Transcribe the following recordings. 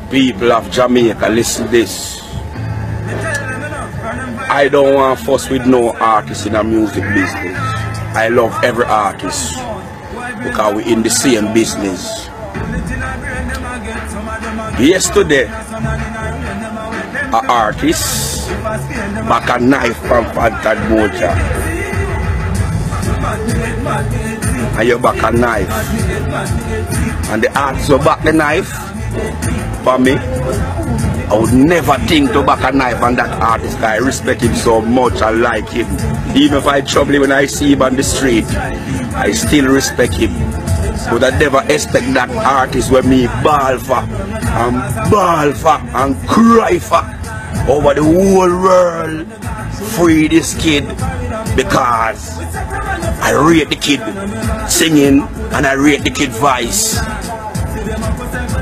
People of Jamaica, listen to this. I don't want to fuss with no artist in the music business. I love every artist because we're in the same business. Yesterday, an artist back a knife from Fantan Mojah. And you back a knife. And the artist will back the knife. For me, I would never think to back a knife on that artist. I respect him so much, I like him. Even if I trouble him when I see him on the street, I still respect him. But I never expect that artist when me ball for and cry for over the whole world. Free this kid because I rate the kid singing and I rate the kid voice.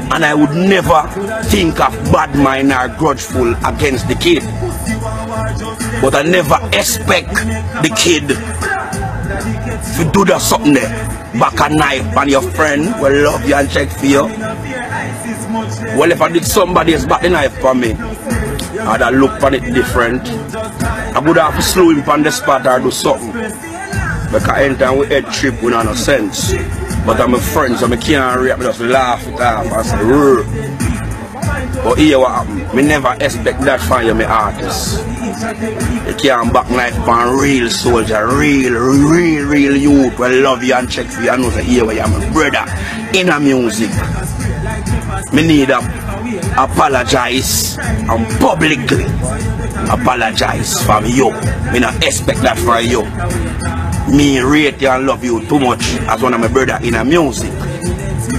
And I would never think of bad mind or grudgeful against the kid. But I never expect the kid to do that something there. Back a knife on your friend will love you and check for you. Well, if I did somebody else back the knife for me, I'd have looked on it different. I would have to slow him on the spot or do something. Because anytime we head trip, we don't have no sense. But I'm a friend, so I can't react, I just laugh it off and say, rrr. But here what happened, I never expect that from you, my artist. You can't back knife on real soldier, real youth will love you and check for you and know that here I am a brother in a music. I need to apologize and publicly apologize from you. I don't expect that from you. Me rate you and love you too much as one of my brother in a music.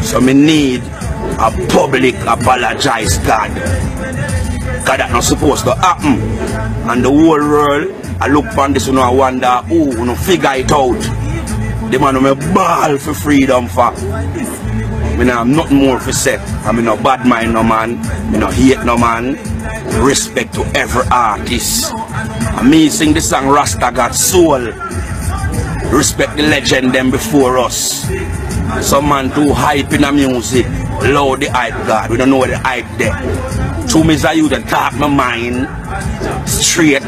So me need a public apologize, God. Because that's not supposed to happen. And the whole world, I look on this and I wonder, who no figure it out. The man who ball for freedom for. I have nothing more to say. I no bad mind no man. I no hate no man. Respect to every artist. And me sing the song Rasta got soul. Respect the legend them before us. Some man too hype in the music. Loud the hype God. We don't know what the hype there. True me is that you that talk my mind straight.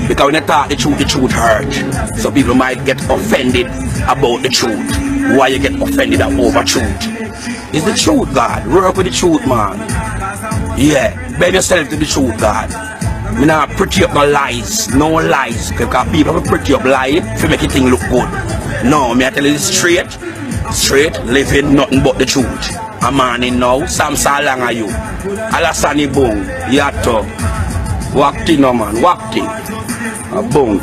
Because when you talk the truth hurt. So people might get offended about the truth. Why you get offended over truth? It's the truth, God. Work with the truth, man. Yeah. Beg yourself to the truth, God. Me not pretty up no lies. No lies. Because people will pretty up lie to make it thing look good. No, me I tell you straight. Straight, living nothing but the truth. A man in now, Sam Salang are you. Alasani boom. Yato. Wakti no man. Wakti. A boom.